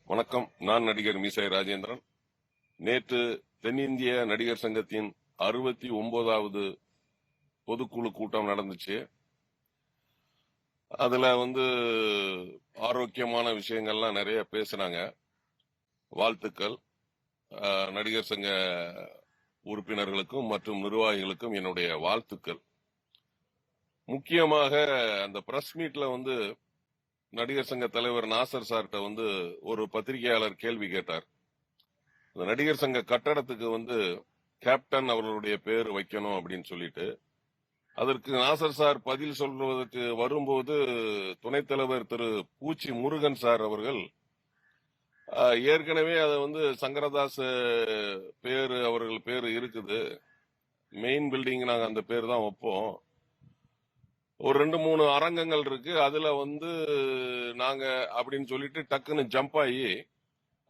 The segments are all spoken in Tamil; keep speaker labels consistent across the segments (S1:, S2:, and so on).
S1: வணக்கம். நான் நடிகர் மீசை ராஜேந்திரன். நேற்று தென்னிந்திய நடிகர் சங்கத்தின் 69வது பொதுக்குழு கூட்டம் நடந்துச்சு. அதுல ஆரோக்கியமான விஷயங்கள்லாம் நிறைய பேசினாங்க. வாழ்த்துக்கள். நடிகர் சங்க உறுப்பினர்களுக்கும் மற்றும் நிர்வாகிகளுக்கும் என்னுடைய வாழ்த்துக்கள். முக்கியமாக அந்த பிரஸ் மீட்ல நடிகர் சங்க தலைவர் நாசர் சார்கிட்ட ஒரு பத்திரிகையாளர் கேள்வி கேட்டார். நடிகர் சங்க கட்டடத்துக்கு கேப்டன் அவர்களுடைய பேர் வைக்கணும் அப்படின்னு சொல்லிட்டு, அதற்கு நாசர் சார் பதில் சொல்வதற்கு வரும்போது துணைத் தலைவர் திரு பூச்சி முருகன் சார் அவர்கள் ஏற்கனவே அதை சங்கரதாஸ் பேரு அவர்கள் பேரு இருக்குது, மெயின் பில்டிங் நாங்க அந்த பேர் தான் வைப்போம், ஒரு 2-3 அரங்கங்கள் இருக்கு, அதுல நாங்க அப்படின்னு சொல்லிட்டு டக்குன்னு ஜம்ப் ஆகி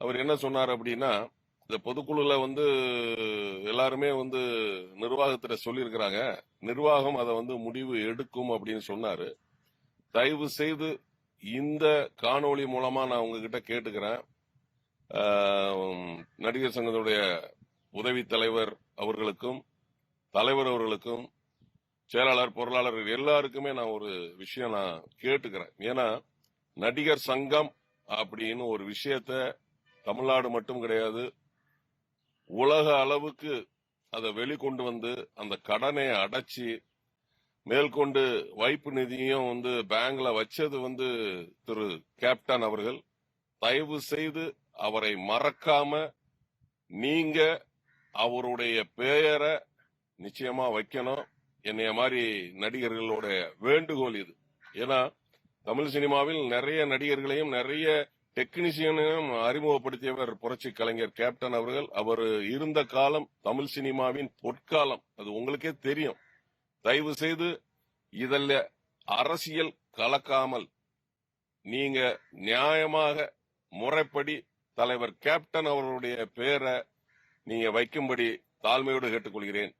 S1: அவர் என்ன சொன்னார் அப்படின்னா, இந்த பொதுக்குழுல எல்லாருமே நிர்வாகத்திட்ட சொல்லியிருக்கிறாங்க, நிர்வாகம் அதை முடிவு எடுக்கும் அப்படின்னு சொன்னாரு. தயவு செய்து இந்த காணொளி மூலமா நான் உங்ககிட்ட கேட்டுக்கிறேன், நடிகர் சங்கத்துடைய உதவி தலைவர் அவர்களுக்கும் தலைவர் அவர்களுக்கும் செயலாளர் பொருளாளர் எல்லாருக்குமே நான் ஒரு விஷயம் நான் கேட்டுக்கிறேன். ஏன்னா நடிகர் சங்கம் அப்படின்னு ஒரு விஷயத்த தமிழ்நாடு மட்டும் கிடையாது, உலக அளவுக்கு அதை வெளிக்கொண்டு அந்த கடனை அடைச்சி மேற்கொண்டு வைப்பு நிதியும் பேங்க்ல வச்சது திரு கேப்டன் அவர்கள். தயவு செய்து அவரை மறக்காம நீங்க அவருடைய பெயரை நிச்சயமா வைக்கணும். என்னைய மாதிரி நடிகர்களோட வேண்டுகோள் இது. ஏன்னா தமிழ் சினிமாவில் நிறைய நடிகர்களையும் நிறைய டெக்னீசியனையும் அறிமுகப்படுத்தியவர் புரட்சி கலைஞர் கேப்டன் அவர்கள். அவர் இருந்த காலம் தமிழ் சினிமாவின் பொற்காலம், அது உங்களுக்கே தெரியும். தயவு செய்து இதில் அரசியல் கலக்காமல் நீங்க நியாயமாக முறைப்படி தலைவர் கேப்டன் அவர்களுடைய பெயரை நீங்க வைக்கும்படி தாழ்மையோடு கேட்டுக்கொள்கிறேன்.